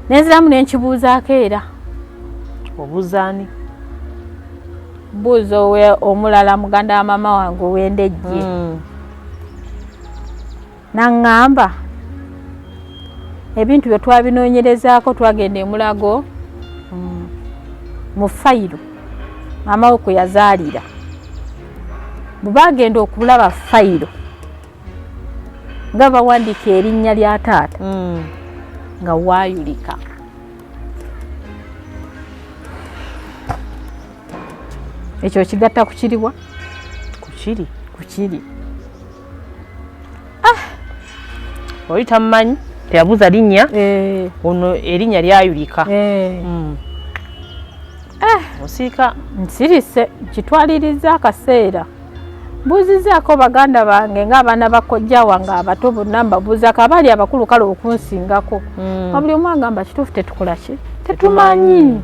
B: Nenziramu nenkibuuzaako era.
C: Obuuza ani?
B: Buuza omulala muganda wa maama wange ow'endejje. Naŋŋamba ebintu bye twabinoonyerezaako twagenda e Mulago mu fayiro maama we kwe yazaalira. Bwe baagenda okulaba fayiro nga bawandiika erinnya lya taata nga waayulika. Ekyo kigatta kukiriwa? Kukiri.
C: Oli tamumanyi teyabuuza linnya ono erinnya lyayulika. Osiika
B: nsirise kitwaliriza akaseera mbuuzizaako baganda bange ng'abaana bakojja wange abato bonna mbabuuzako abaali abakulu kale okunsingako. Buli omu agamba kituufu tetukola ki tetumanyi.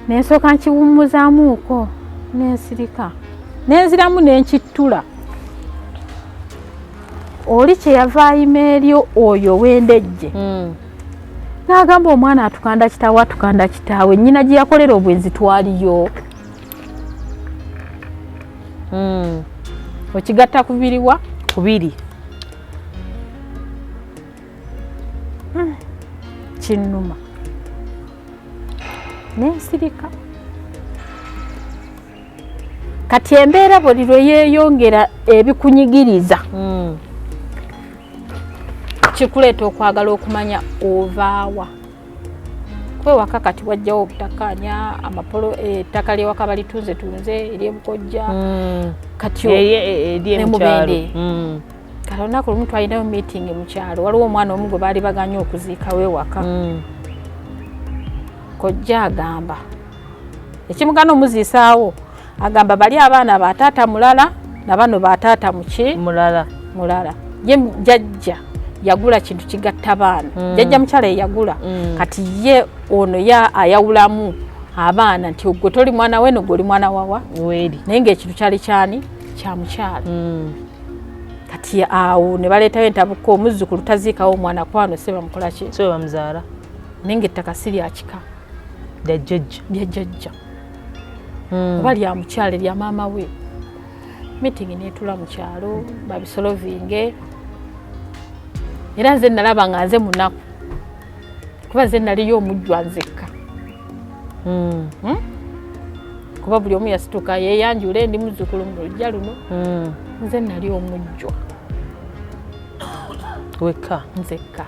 B: Nensooka nkiwummuzaamuuko nensirika nenziramu nenkittula. oli kye yava imeeryo oyo wendejje n'agamba omwana atukanda kitaawe atukanda kitaawe nnyina gye yakolera obwenzi twaliyo okigatta kubiriwa
C: kubiri
B: kinnuma n'ensirika kati embeera buli lwe yeeyongera ebikunyigiriza kikuleeta okwagala okumanya ovaawa kwewaka kati wajjawo obutakkaanya amapolo ettaka lyewaka balitunze eryebukojja kati nemubende kati olunaku lumu twalinayo meeting mu kyalo waliwo omwana omu gwe baali baganye okuziika wewaka kojja agamba ekimugana omuziisaawo agamba bali abaana bataata mulala nabano bataata muki mulala ye jajja yagula kintu kigatta baana jajja mukyala yagula kati ye ono ayawulamu abaana nti gwe toli mwana we no gwe oli mwana wawa
C: weri
B: naye ng'ekintu kyali kyani kya mukyala kati awo ne baleetayo entabuka omuzzukulu taziikawo omwana kwano se bamukola ki
C: so bamuzaala
B: naye ng'ettaka si lya kika lya jjajja oba lya mukyala lya maama we meeting neetula mu kyalo babisolovinge era nze nalaba nga nze munaku kuba nze naliyo omujjwa nzekka kuba buli omu yasituka yeeyanjula ndi muzzukulu mu lujja luno nze nali omujjwa
C: wekka
B: nzekka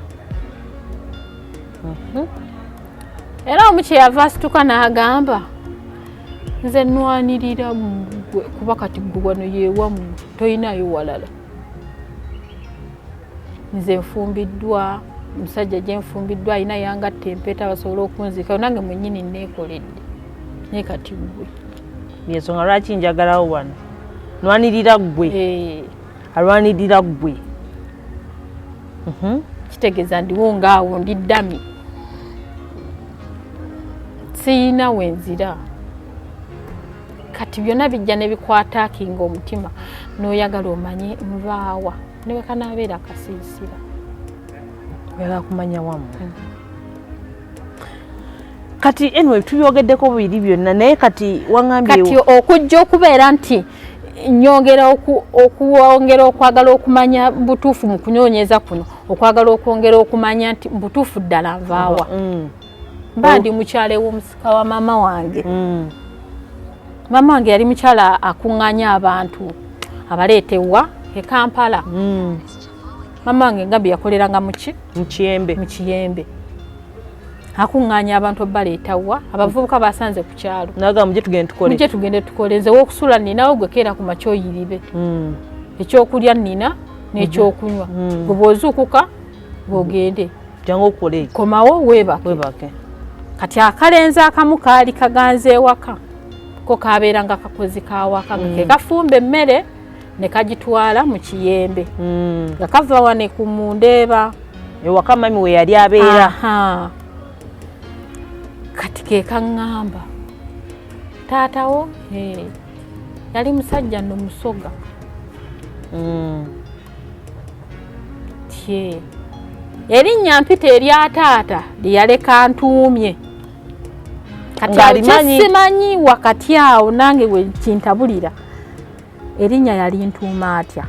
B: era omu kyeyava asituka n'agamba nze nwanirira gwe kuba kati gwe wano yeewamu toyinayo walala nze nfumbiddwa musajja gye nfumbiddwa alina yangatta empeeta basobole okunzika nange mwennyini neekoledde naye kati gwe
C: yensonga lwaki njagalawo wano nwanirira gwe alwanirira gwe
B: kitegeeza ndiwo ngaawo ndi ddami siyina wenzira kati byonna bijja ne bikwataakinga omutima n'oyagala omanye nvaawa ne wekanaabeera akasiisira
C: oyagala kumanya wamu kati anyway tubyogeddeko bubiri byonna naye kati wangambye
B: kati okujja okubeera nti nyongera okuwongera okwagala okumanya butuufu mu kunoonyeza kuno okwagala okwongera okumanya nti butuufu ddala nvaawa mba ndi mukyala ew'omusika wa maama wange maama wange yali mukyala akuŋŋaanya abantu abaleetebwa e Kampala maama wange ngambye yakoleranga muki mu Kiyembe akuŋŋaanya abantu baleetawa abavubuka basanze ku kyalo
C: naga muje tugende
B: tukole nze wokusula ninawo gwe keera ku makyo yiribe ekyokulya nina n'ekyokunywa gwe bw'ozuukuka bw'ogende
C: jangu okole
B: komawo weebake kati akalenzi akamu kaali kaganze ewaka ko kabeeranga kakozi kawaka ke kafumba emmere ne kagitwala mu Kiyembe nga kava wane ku Mundeeba
C: ewaka mami we yali abeera
B: kati ke kaŋŋamba taatawo yali musajja nno musoga tye erinnya mpita erya taata lyeyaleka ntuumye kati simanyi wakati awo nange we kintabulira erinnya yali ntuuma atya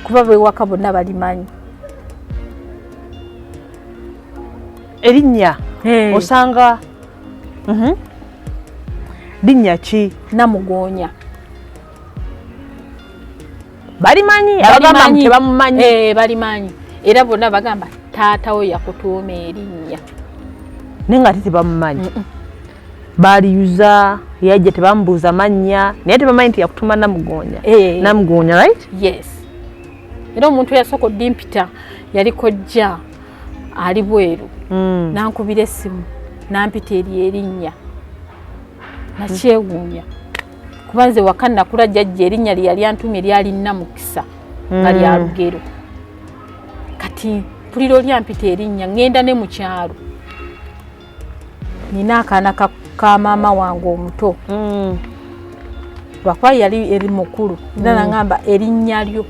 B: kuba bewaka bonna balimanyi
C: erinnya osanga linnya ki
B: Namugonya
C: balimanyi abagamba tebamumanyi
B: balimanyi era bonna bagamba taatawo yakutuuma erinnya
C: naye nga tebamumanyi baliyuza yajja tebamubuuza mannya naye tebamanyi nti yakutuuma Namugonya right
B: yes era omuntu yasooka oddimpita yali kojja ali bweru nankubira essimu nampita eri erinnya nakyewuunya kuba nze waka nakula jjajja erinnya lye yali antumye lyali Namukisa nga lya lugero kati mpulira olyampita erinnya ŋŋenda ne mu kyalo nina akaana ka maama wange omuto lwakuba yali eri mukulu era naŋŋamba erinnya lyo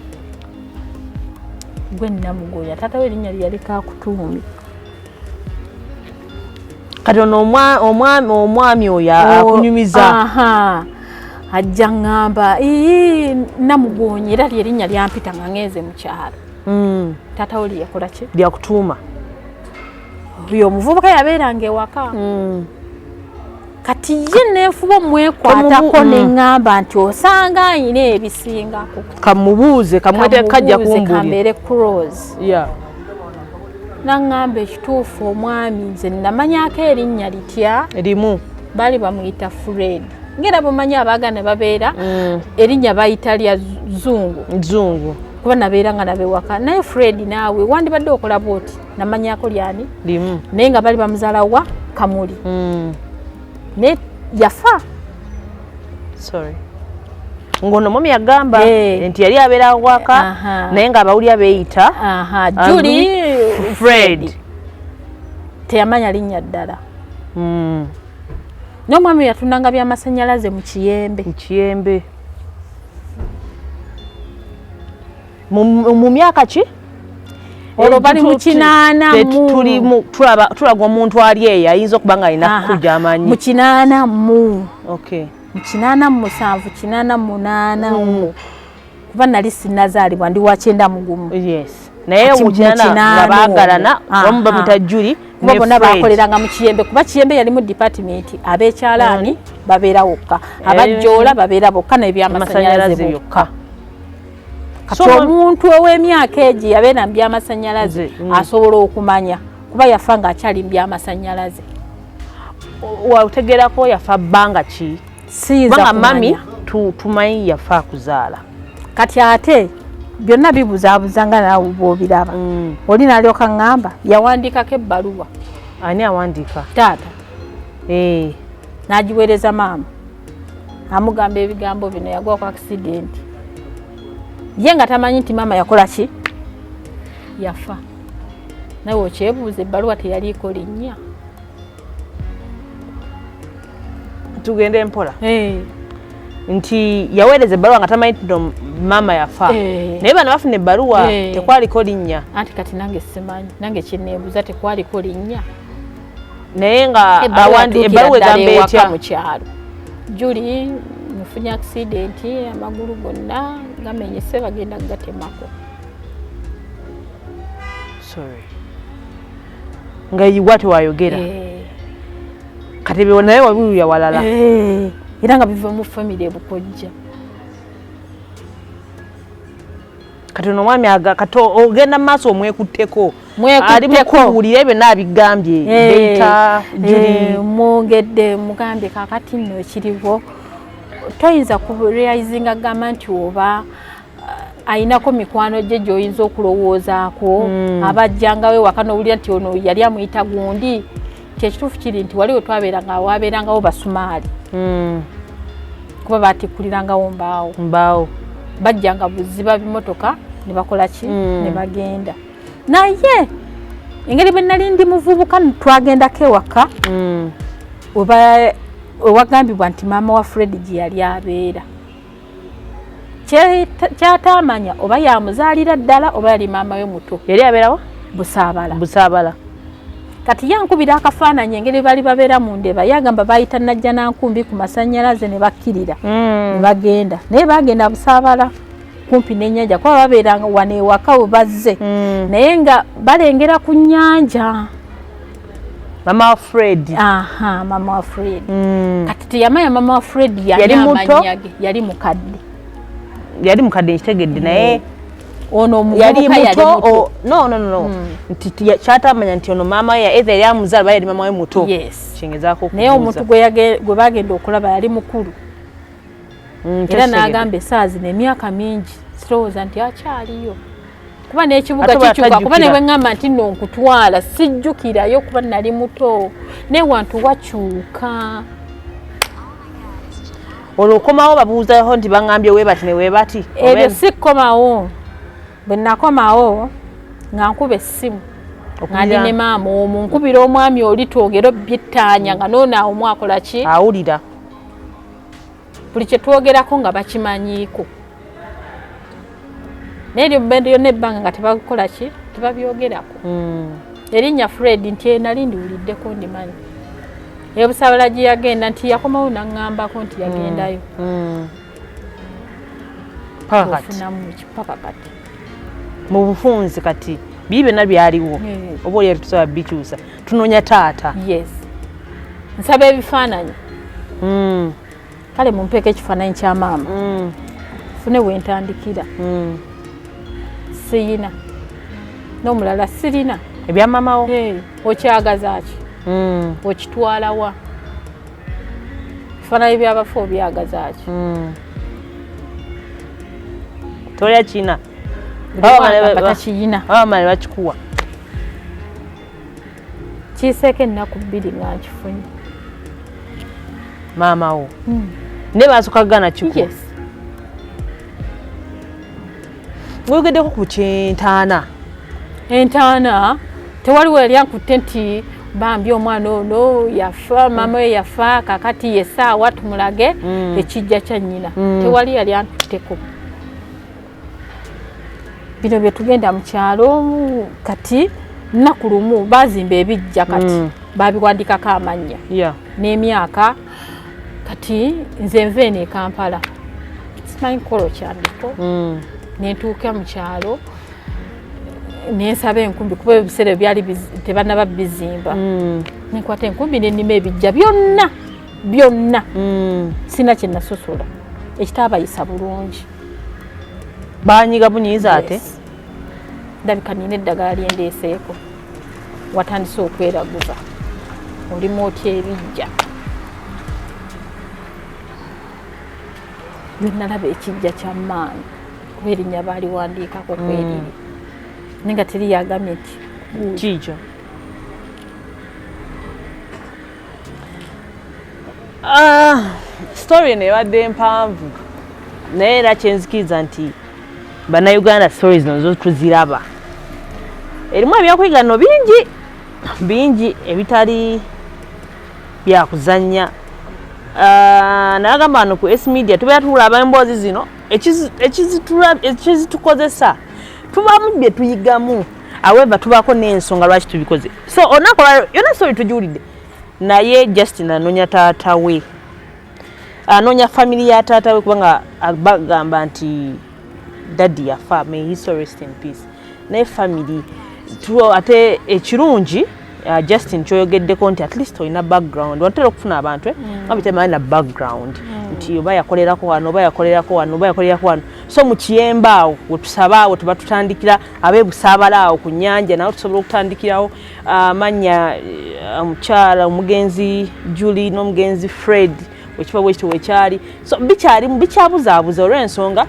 B: gwe Namugonya taata we erinnya lyali Kakutumi.
C: Kati ono omwami oyo akunyumiza
B: ajja ngamba Namugonya era lyerinnya lyampita nga ngenze mu kyalo. Taata we yakola ki?
C: Lyakutuuma.
B: Oyo omuvubuka yabeeranga ewaka. Kati ye neefuba omwekwatako ne ŋŋamba nti osanga ayina ebisingako.
C: Kamubuuze kamwete kajja kumbulira.
B: Kambeere Close. Naŋŋamba ekituufu omwami nze namanyako erinnya litya
C: erimu.
B: Baali bamuyita Fred. Ngera bumanyi abaagana babeera erinnya bayita lya Zungu. Kuba nabeera nga nabewaka. Naye Fred naawe wandibadde okola bwoti namanyako lyani
C: limu.
B: Naye nga bali bamuzaala wa Kamuli. Ne yafa.
C: Sorry. Ngono mwami yagamba nti yali abeera waka naye nga abawulya beeyita
B: Julie
C: Fred.
B: Teyamanya linnya ddala. N'omwami yatundanga by'amasannyalaze mu Kiyembe. Mu myaka ki? Olwo bali mu 84
C: tulaga omuntu ali eyo ayinza okuba nga alina kujja amanyi.
B: Mu 84.
C: Okay.
B: Mu 87 88 kuba nali sinnazaalibwa ndi wa 91.
C: Yes. Naye mu 80 nga baagalana omu bamuyita Julie
B: ne bonna baakoleranga mu Kiyembe kuba Kiyembe yali mu department abeekyalaani babeera wokka abajjoola babeera bokka n'ebyamasannyalaze byokka. Kati omuntu ow'emyaka egyo yabeera mu byamasannyalaze asobola okumanya kuba yafa ng'akyali mu byamasannyalaze.
C: Wategeerako yafa bbanga ki?
B: Siyinza
C: mami tumanyi yafa kuzaala.
B: Kati ate byonna bibuzaabuza nga naawe bw'obiraba. Oli n'alyoka ŋŋamba yawandiikako ebbaluwa.
C: Ani awandiika?
B: Taata. N'agiweereza maama. Amugamba ebigambo bino yagwa ku accident. Ye nga tamanyi nti maama yakola ki? Yafa. Nawe okyebuuza ebbaluwa teyaliiko linnya.
C: Tugende mpola. Nti yaweereza ebbaluwa nga tamanyi nti maama yafa. Naye bano bafuna ebbaluwa tekwaliko linnya.
B: Anti kati nange simanyi. Nange kyeneebuuza tekwaliko linnya.
C: Naye nga ebbaluwa egamba etya?
B: Mu kyalo. Julie mufunye accident amagulu gonna gamenyese bagenda gatemako.
C: Sorry. Nga yiwa tewayogera. Kati byo naye wabiruya walala.
B: Era nga biva mu family ebukojja.
C: Kati ono mwami kato ogenda maaso omwekutteko. Ali mukuwulira ebyo nabigambye beita Julie
B: mwongedde mugambye kakati nno ekiriwo toyinza kurealizinga gamba nti oba ayinako mikwano gye gy'oyinza okulowoozaako abajjangawe waka n'owulira nti ono yali amuyita gundi kyekituufu kiri nti waliwo twabeeranga wabeerangawo basumaali kuba batikkulirangawo mbaawo bajjanga buziba bimotoka ne bakola ki ne bagenda. Naye engeri bwe nali ndi muvubuka twagendako ewaka owagambibwa nti maama wa Fred gye yali abeera kyatamanya oba yamuzaalira ddala oba yali maama we muto.
C: Yali abeerawo?
B: Busaabala. Kati yankubira akafaananyi engeri bali babeera mu Ndeeba yagamba bayita Najja Nankumbi ku masannyalaze ne bakkirira ne bagenda. Naye bagenda Busaabala kumpi n'ennyanja kuba babeeranga wano ewaka we bazze naye nga balengera ku nnyanja.
C: Mama wa Fred.
B: Mama wa Fred. Kati teyamanya mama wa Fred yali amanyage yali mukadde. Yali mukadde
C: nkitegedde naye
B: ono omuvubuka yali muto.
C: No. Nti kyatamanya nti ono maama ya either yali amuzaala bali yali maama we muto. Kingezaako okubuuza.
B: Naye omuntu gwe bagenda okulaba yali mukulu. Era n'agamba essaawa zino emyaka mingi sirowooza nti akyaliyo. Kuba n'ekibuga kikyuka kuba ne bwe ŋŋamba nti nno nkutwala sijjukirayo kuba nali muto naye wantu wakyuka.
C: Olwo okomawo babuuzaho nti baŋŋambye weebati ne weebati?
B: Ebyo si kkomawo. Bwe nakomawo nga nkuba essimu nga ndi ne maama omwo nkubira omwami oli twogera byettaanya nga noonaawo mwakola ki?
C: Awulira.
B: Buli kye twogerako nga bakimanyiiko. neryo bendo yonna ebbanga nga tebakola ki tebabyogerako erinnya Fred nti nali ndiwuliddeko ndimanyi ebusabala gye yagenda nti yakomawo naŋŋambako nti yagendayo paka kati
C: mu bufunzi kati biri byonna byaliwo oba oli yatusobola bikyusa tunoonya taata
B: yes nsaba ebifaananyi kale mumpeeko ekifaananyi kya maama fune wentandikira siyina n'omulala sirina
C: ebya maamawo
B: okyagaza ki okitwalawa ebifaananyi byabafu obyagaza ki
C: tolya kina
B: batakiyina
C: abamala bakikuwa
B: kiiseeko ennaku 2 nga nkifunye
C: maamawo ne basooka gana kikuwa weyogeddeko ku kyentaana
B: tewaliwo yali ankutte nti bambi omwana ono yafa maama we yafa kakati yesaawa tumulage ekijja kya nnyina tewali yali antutteko bino bye tugenda mu kyalo kati nnaku lumu baazimba ebijja kati babiwandikako amannya n'emyaka kati nze nva eno e Kampala simanyi kukola okyandiko nentuuka mu kyalo nensaba enkumbi kuba ebiseera byali tebannaba bizimba nenkwata enkumbi nennima ebijja byonna sina kye nasosola ekitaabayisa bulungi
C: banyiga bunyiza ate
B: ndabika nina eddagala lyendeeseeko watandise okweraguza olimu otya ebijja byonnalaba ekijja kya maanyi kuba erinnya baaliwandiikako kweriri naye nga teri yagambye nti
C: kiikyo story eno ebadde mpanvu naye era kyenzikiriza nti bannayuganda stories nazo tuziraba erimu ebyokuyiga no bingi ebitali byakuzannya nagamba wano ku S Media tubeera tulaba emboozi zino ekizitukozesa tubamu bye tuyigamu aweva tubako n'ensonga lwaki tubikoze so onakola yona story tujiwulidde naye Justin anoonya taata we anoonya family ya taata we kubanga bagamba nti daddy yafa may he so rest in peace naye family ate ekirungi Justin kyoyogeddeko nti at least olina background watera okufuna abantu abitemanyi na background nti oba yakolerako wano oba yakolerako wano so mu kiyemba awo wetusaba awo tuba tutandikira abeebusaabala awo ku nnyanja nawe tusobola okutandikirawo amannya omukyala omugenzi Julie n'omugenzi Fred wekiba bwekito wekyali so bikyabuzaabuza olw'ensonga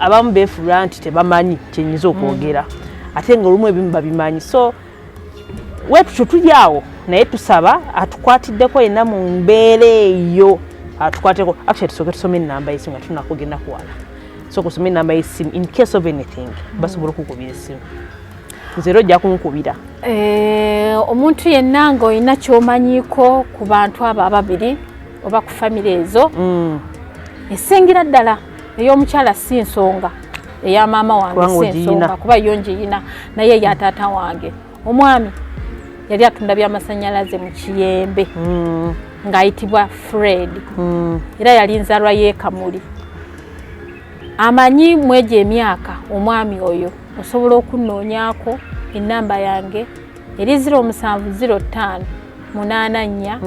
C: abamu beefulula nti tebamanyi kyenyiza okwogera ate nga olumu ebimu babimanyi so wetutyo tuli awo naye tusaba atukwatiddeko yenna mu mbeera eyo atukwateko actually tusooke tusome ennamba y'essimu nga tunakugenda kuwala so kusoma ennamba y'essimu in case of anything basobola okukubira essimu nzero ojja kunkubira
B: omuntu yenna nga olina ky'omanyiiko ku bantu abo ababiri oba ku famire ezo esingira ddala ey'omukyala si nsonga eya maama wange si nsonga kuba yo ngiyina naye ya taata wange omwami yali atunda by'amasannyalaze mu Kiyembe ng'ayitibwa Fred era yali nzalwa y'Ekamuli amanyi mwegyo emyaka omwami oyo osobola okunnoonyaako ennamba yange eri 0705 84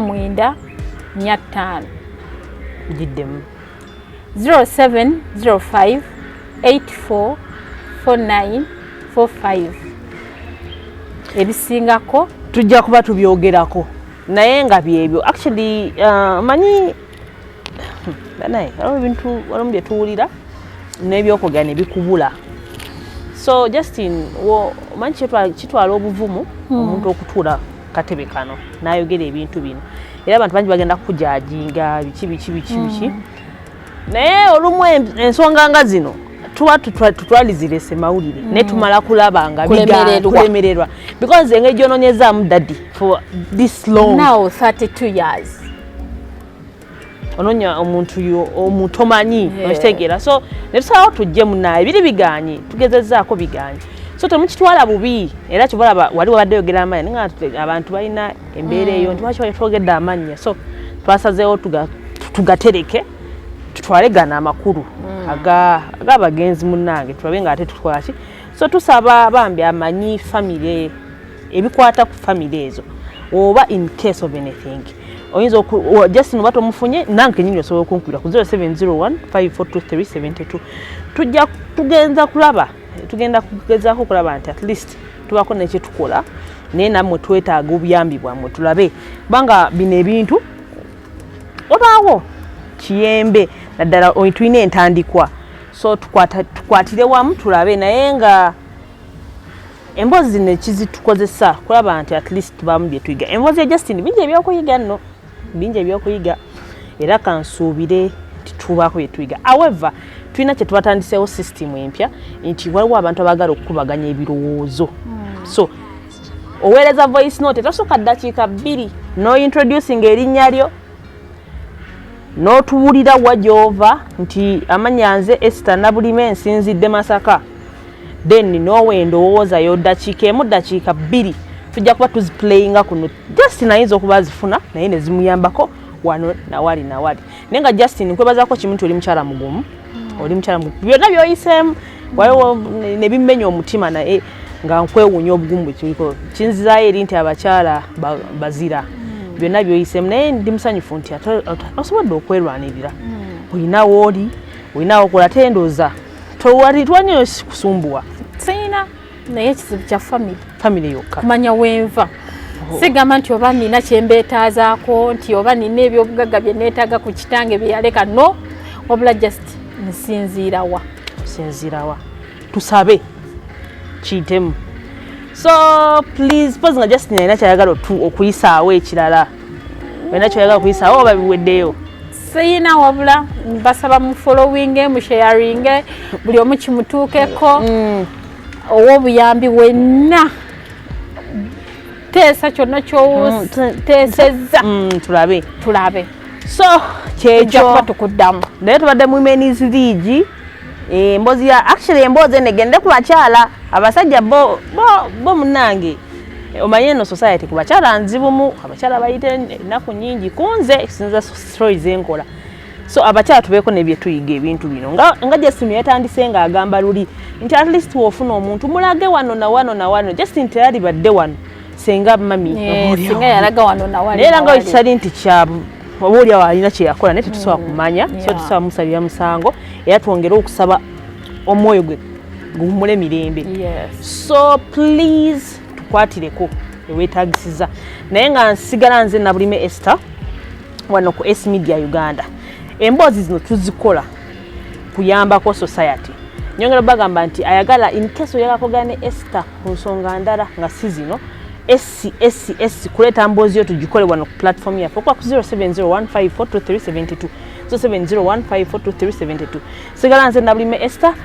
B: 49 45
C: giddemu
B: 0705 84 49 45 ebisingako
C: tujja kuba tubyogerako naye nga byebyo actually manyi naye ebintu walimu bye tuwulira n'ebyokwogera ne bikubula so Justin manyi kitwala obuvumu omuntu okutuula katebe kano n'ayogera ebintu bino era abantu bangi bagenda kukujajinga biki naye olumu ensonga nga zino tuba tutwalizirese mawulire ne tumala kulaba nga kulemererwa because engeri gy'onoonyezaamu daddy for this long
B: now 32 years
C: ononya omuntu yo omutomanyi okitegeera so netusalawo tujje munaye biri biganye tugezezaako biganye so temukitwala bubi era kibalaba wali wabadde yogera amannya nga abantu balina embeera eyo nti waki twogedde amannya so twasazeewo tugatereke tutwale gana amakulu ag'abagenzi munnange tulabe nga ate tukolaki so tusaba bambi amanyi famire ebikwata ku famire ezo oba in case of anything oyinza Justin oba tomufunye nange nyinyi osobola okunkubira ku 0701542372 tugenda kugezaako okulaba nti at least tubako nekyetukola naye nammwe twetaaga obuyambi bwammwe tulabe kubanga bino ebintu obaawo kiyembe naddala tulina entandikwa so tukwatire wamu tulabe naye nga emboozi zino ekizitukozesa kulaba nti at least tubamu bye tuyiga emboozi ya Justin bingi ebyokuyiga nno bingi ebyokuyiga era kansuubire titubaako bye tuyiga however tulina kye tubatandiseewo system empya nti waliwo abantu abagala okukubaganya ebirowoozo so oweereza voice note tasooka ddakiika 2 no introducing erinnya lyo n'otuwulira wajova nti amanya nze Esther Nabulime nsinzidde Masaka then nowe ndowooza yo ddakiika 1 ddakiika 2 tujja kuba tuziplayinga kuno Justin ayinza okuba azifuna naye ne zimuyambako wano nawali naye nga Justin nkwebazaako kimu nti oli mukyala mugumu oli mukyala mugumu byonna byoyiseemu waliwo ne bimmenya omutima naye nga nkwewuunya obugumu bwekiriko kinzizaayo eri nti abakyala bazira byonna byoyiseemu naye ndi musanyufu nti osobodde okwerwanirira olina wooli olina okola tendoza towalitwanyo kusumbuwa
B: sina naye ekizibu kya famire
C: yokka
B: kumanya wenva sigamba nti oba nina kyembeetaazaako nti oba nina ebyobugagga bye neetaaga ku kitange byeyaleka no wabula just nsinziirawa tusabe kiyitemu so please pose nga Justin alina kyayagala okuyisaawo ekirala alina kyayagala okuyisaawo oba biweddeyo siyina wabula basaba mu following mu sharing buli omu kimutuukeko ow'obuyambi wenna teesa kyonna kyoteesezza tulabe
C: so kyekyo
B: tukuddamu
C: naye tubadde mu Women's League emboozi ya actually emboozi enegende ku bakyala abasajja bo munnange omanye eno society ku bakyala nzibumu abakyala bayite ennaku nyingi kunze sinza stories enkola so abakyala tubeeko nebye tuyiga ebintu bino nga Justin yatandise nga agamba luli nti at least wofuna omuntu mulage wano na wano Justin teyali badde wano senga mami
B: singa yalaga wano na wano
C: naye nga ekisali nti kyabu oba oli awo alina kye yakola naye tetusobola kumanya so tusobola musalira musango era twongere okusaba omwoyo gwe gumule mirembe so please tukwatireko eweetagisiza naye nga nsigala nze Nabulime Esther wano ku S Media Uganda emboozi zino tuzikola kuyambako society nyongera bagamba nti ayagala in case oyagala kogana ne Esther ku nsonga ndala nga si zino SC kuleta mboozi yo tugikole wano ku platform yaffe okuba ku 0701542372 0701542372 sigala nze Nabulime Esther